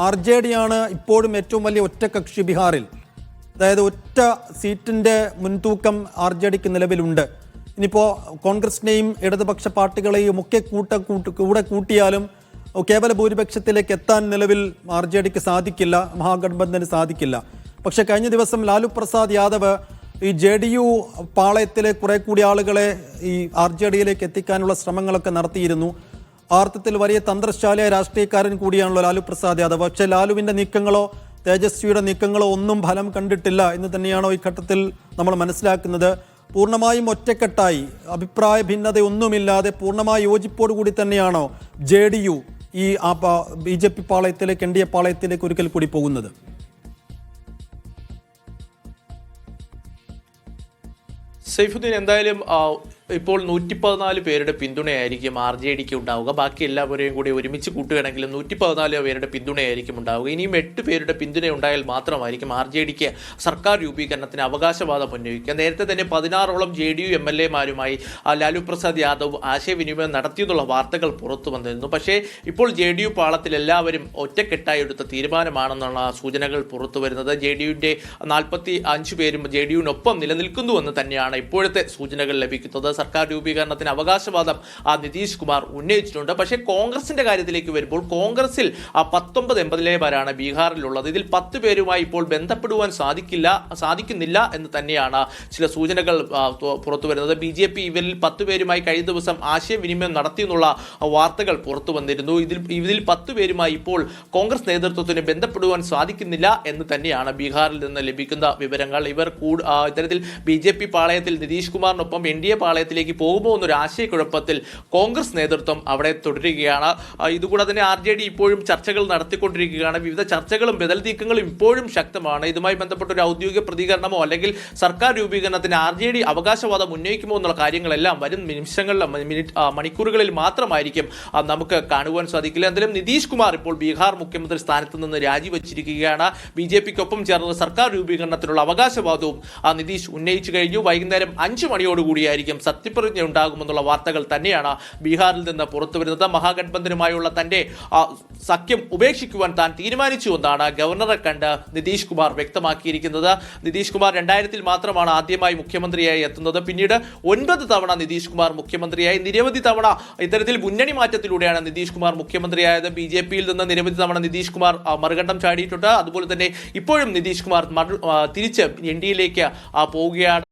RJD ആണ് ഇപ്പോഴും ഏറ്റവും വലിയ ഒറ്റകക്ഷി ബീഹാറിൽ. അതായത് ഒറ്റ സീറ്റിൻ്റെ മുൻതൂക്കം RJDക്ക് നിലവിലുണ്ട്. ഇനിയിപ്പോൾ കോൺഗ്രസിനെയും ഇടതുപക്ഷ പാർട്ടികളെയും ഒക്കെ കൂടെ കൂട്ടിയാലും കേവല ഭൂരിപക്ഷത്തിലേക്ക് എത്താൻ നിലവിൽ RJDക്ക് സാധിക്കില്ല, മഹാഗഠബന്ധന് സാധിക്കില്ല. പക്ഷേ കഴിഞ്ഞ ദിവസം ലാലു പ്രസാദ് യാദവ് ഈ JDU പാളയത്തിലെ കുറെ കൂടി ആളുകളെ ഈ RJDയിലേക്ക് എത്തിക്കാനുള്ള ശ്രമങ്ങളൊക്കെ നടത്തിയിരുന്നു. അർത്ഥത്തിൽ വലിയ തന്ത്രശാലിയായ രാഷ്ട്രീയക്കാരൻ കൂടിയാണല്ലോ ലാലു പ്രസാദ് യാദവ്. പക്ഷേ ലാലുവിൻ്റെ നീക്കങ്ങളോ തേജസ്വിയുടെ നീക്കങ്ങളോ ഒന്നും ഫലം കണ്ടിട്ടില്ല എന്ന് തന്നെയാണോ ഈ ഘട്ടത്തിൽ നമ്മൾ മനസ്സിലാക്കുന്നത്? പൂർണ്ണമായും ഒറ്റക്കെട്ടായി അഭിപ്രായ ഭിന്നതയൊന്നുമില്ലാതെ പൂർണ്ണമായ യോജിപ്പോടുകൂടി തന്നെയാണോ JDU ഈ BJP പാളയത്തിലേക്ക് NDA പാളയത്തിലേക്ക് ഒരിക്കൽ കൂടി പോകുന്നത്? സൈഫുദ്ദീൻ, എന്തായാലും ഇപ്പോൾ 114 പേരുടെ പിന്തുണയായിരിക്കും RJDക്ക് ഉണ്ടാവുക. ബാക്കി എല്ലാവരെയും കൂടി ഒരുമിച്ച് കൂട്ടുകയാണെങ്കിലും 114 പേരുടെ പിന്തുണയായിരിക്കും ഉണ്ടാവുക. ഇനിയും 8 പേരുടെ പിന്തുണ ഉണ്ടായാൽ മാത്രമായിരിക്കും RJDക്ക് സർക്കാർ രൂപീകരണത്തിന് അവകാശവാദം ഉന്നയിക്കുക. നേരത്തെ തന്നെ 16ഓളം JDU MLA മാരുമായി ലാലു പ്രസാദ് യാദവ് ആശയവിനിമയം നടത്തിയെന്നുള്ള വാർത്തകൾ പുറത്തു വന്നിരുന്നു. പക്ഷേ ഇപ്പോൾ JDU പാളത്തിൽ എല്ലാവരും ഒറ്റക്കെട്ടായി എടുത്ത തീരുമാനമാണെന്നുള്ള സൂചനകൾ പുറത്തു വരുന്നത്. JDUവിൻ്റെ 45 പേരും JDUവിനൊപ്പം നിലനിൽക്കുന്നുവെന്ന് തന്നെയാണ് ഇപ്പോഴത്തെ സൂചനകൾ ലഭിക്കുന്നത്. സർക്കാർ രൂപീകരണത്തിന് അവകാശവാദം നിതീഷ് കുമാർ ഉന്നയിച്ചിട്ടുണ്ട്. പക്ഷേ കോൺഗ്രസിന്റെ കാര്യത്തിലേക്ക് വരുമ്പോൾ കോൺഗ്രസിൽ 19 MLA-മാരാണ് ബീഹാറിലുള്ളത്. ഇതിൽ 10 പേരുമായി ഇപ്പോൾ ബന്ധപ്പെടുവാൻ സാധിക്കുന്നില്ല എന്ന് തന്നെയാണ് ചില സൂചനകൾ പുറത്തു വരുന്നത്. BJP ഇവരിൽ 10 പേരുമായി കഴിഞ്ഞ ദിവസം ആശയവിനിമയം നടത്തിയെന്നുള്ള വാർത്തകൾ പുറത്തു വന്നിരുന്നു. ഇതിൽ 10 പേരുമായി ഇപ്പോൾ കോൺഗ്രസ് നേതൃത്വത്തിന് ബന്ധപ്പെടുവാൻ സാധിക്കുന്നില്ല എന്ന് തന്നെയാണ് ബീഹാറിൽ നിന്ന് ലഭിക്കുന്ന വിവരങ്ങൾ. ഇവർ ഇത്തരത്തിൽ BJP പാളയത്തിൽ നിതീഷ് കുമാറിനൊപ്പം NDA പാളയത്തിലേക്ക് പോകുമോ എന്നൊരു ആശയക്കുഴപ്പത്തിൽ കോൺഗ്രസ് നേതൃത്വം അവിടെ തുടരുകയാണ്. ഇതുകൂടെ തന്നെ RJD ഇപ്പോഴും ചർച്ചകൾ നടത്തിക്കൊണ്ടിരിക്കുകയാണ്. വിവിധ ചർച്ചകളും ബദൽ നീക്കങ്ങളും ഇപ്പോഴും ശക്തമാണ്. ഇതുമായി ബന്ധപ്പെട്ട ഒരു ഔദ്യോഗിക പ്രതികരണമോ അല്ലെങ്കിൽ സർക്കാർ രൂപീകരണത്തിന് RJD അവകാശവാദം ഉന്നയിക്കുമോ എന്നുള്ള കാര്യങ്ങളെല്ലാം വരും മണിക്കൂറുകളിൽ മാത്രമായിരിക്കും നമുക്ക് കാണുവാൻ സാധിക്കില്ല. എന്തായാലും നിതീഷ് കുമാർ ഇപ്പോൾ ബീഹാർ മുഖ്യമന്ത്രി സ്ഥാനത്ത് നിന്ന് രാജിവെച്ചിരിക്കുകയാണ്. BJPക്കൊപ്പം ചേർന്ന സർക്കാർ രൂപീകരണത്തിനുള്ള അവകാശവാദവും നിതീഷ് ഉന്നയിച്ചു കഴിഞ്ഞു. വൈകുന്നേരം 5 മണിയോടുകൂടിയായിരിക്കും സത്യപ്രതിജ്ഞ ഉണ്ടാകുമെന്നുള്ള വാർത്തകൾ തന്നെയാണ് ബീഹാറിൽ നിന്ന് പുറത്തു വരുന്നത്. മഹാഗഠബന്ധനുമായുള്ള തന്റെ സഖ്യം ഉപേക്ഷിക്കുവാൻ താൻ തീരുമാനിച്ചുവെന്നാണ് ഗവർണറെ കണ്ട് നിതീഷ് കുമാർ വ്യക്തമാക്കിയിരിക്കുന്നത്. നിതീഷ് കുമാർ 2000-ൽ മാത്രമാണ് ആദ്യമായി മുഖ്യമന്ത്രിയായി എത്തുന്നത്. പിന്നീട് 9 തവണ നിതീഷ് കുമാർ മുഖ്യമന്ത്രിയായി. നിരവധി തവണ ഇത്തരത്തിൽ മുന്നണി മാറ്റത്തിലൂടെയാണ് നിതീഷ് കുമാർ മുഖ്യമന്ത്രിയായത്. BJPയിൽ നിന്ന് നിരവധി തവണ നിതീഷ് കുമാർ മറുകണ്ഠം ചാടിയിട്ടുണ്ട്. അതുപോലെ തന്നെ ഇപ്പോഴും നിതീഷ് കുമാർ തിരിച്ച് NDAയിലേക്ക് പോവുകയാണ്.